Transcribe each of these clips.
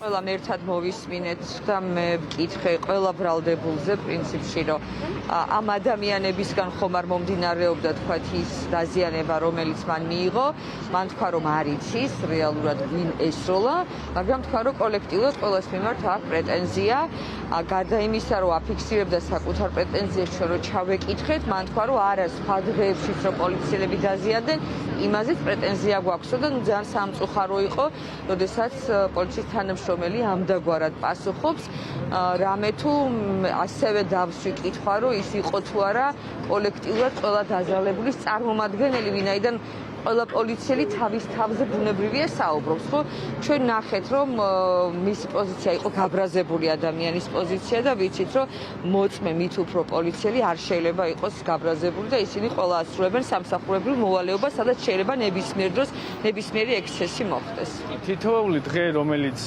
ყველამ ერთად მოვისმინეთ და მე ვკითხე ყველა ბრალდებულზე პრინციპში, რომ ამ ადამიანებისგან ხომ არ მომდინარეობდა თქვათ ის დაზიანება, რომელიც მან მიიღო, მან თქვა რომ არ იცის რეალურად ვინ ესროლა, მაგრამ თქვა რომ კოლექტიურად ყველას მიმართ აქვს პრეტენზია, გარდა იმისა, რომ აფიქსირებდა საკუთარ პრეტენზიებს, რომ ჩავეკითხეთ, მან თქვა რომ არა სხვა დღეებშიც რომ პოლიციელები დაზიანდნენ, იმაზეც პრეტენზია გვაქვსო და ძალიან სამწუხარო იყო, როდესაც პოლიციის თანამშრომელი ამდაგვარად პასუხობს, რამე თუ ასევე დავსვი კითხვა, რომ ის იყო თუ არა კოლექტიურად ყველა დაზალების წარმომადგენელი, ვინაიდან ყველა პოლიციელი თავის თავზე ბუნებრივია საუბრობს, ხო? ჩვენ ნახეთ, რომ მისი პოზიცია იყო გაბრაზებული ადამიანის პოზიცია და ვიცით, რომ მოწმე მით უფრო პოლიციელი არ შეიძლება იყოს გაბრაზებული და ისინი ყველა ასრულებენ სამსახურებრივ მოვალეობას, სადაც შეიძლება ნებისმიერ დროს ნებისმიერი ექსცესი მოხდეს. თითოეული დღე, რომელიც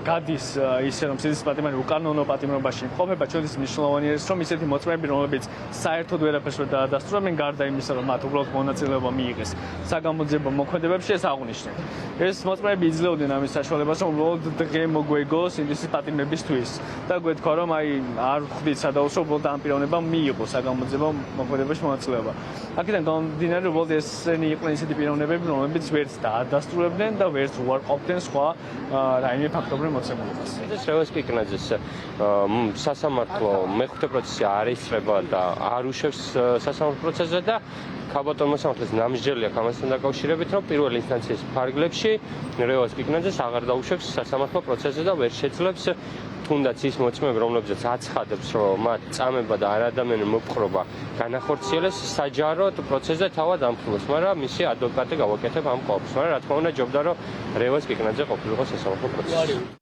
გადის ისე რომ სიძის პატიმარი უკანონო პატიმრობაში იმყოფება, ჩვენთვის მნიშვნელოვანია ის, რომ ისეთი მოწმეები, რომლებიც საერთოდ ვერაფერს ვერ დაადასტურებენ, გარდა იმისა, რომ მათ უბრალოდ მონაწილეობა მიიღეს საგამოძიებო მოქმედებებში, ეს აღნიშნეთ. ეს მოწმეები იძლეოდნენ ამის საშუალებას, რომ უბრალოდ დღე მოგვეგოს ინდუსტრიის პატიმრებისთვის და გვეთქვა, რომ არ ხვდით სადაუსო უბრალოდ ამ პიროვნებამ მიიღო საგამოძიებო მოქმედებაში მონაწილეობა. აქედან გამომდინარე, უბრალოდ ესენი იყვნენ ისეთი პიროვნებები, რომლებიც ვერც დაადასტურებდნენ და ვერც უარყოფდნენ სხვა რაიმე ფაქტობრივ მოცემულობას. რევაზ კიკნაძეს სასამართლო მეხუთე პროცესი არ ისწრება და არ უშვებს სასამართლო პროცესზე და ქაბატონ მოსამართლეს ნამსჯელი აქვს ამასთან დაკავშირებით, რომ პირველ ინსტანციის ფარგლებში რევაზ კიკნაძეს აღარ დაუშვებს სასამართლო პროცესზე და ვერ შეძლებს თუნდაც ის მოწმეები, რომლებზეც აცხადებს, რომ მათ წამება და არადამიანი მოპყრობა განახორციელეს, საჯაროდ პროცესზე თავად ამხილოს, მაგრამ მისი ადვოკატი გავაკეთებ ამ ყოფს. მაგრამ რა თქმა უნდა, ჯობდა რომ რევაზ კიკნაძე ყოფილიყო სასამართლო პროცესში.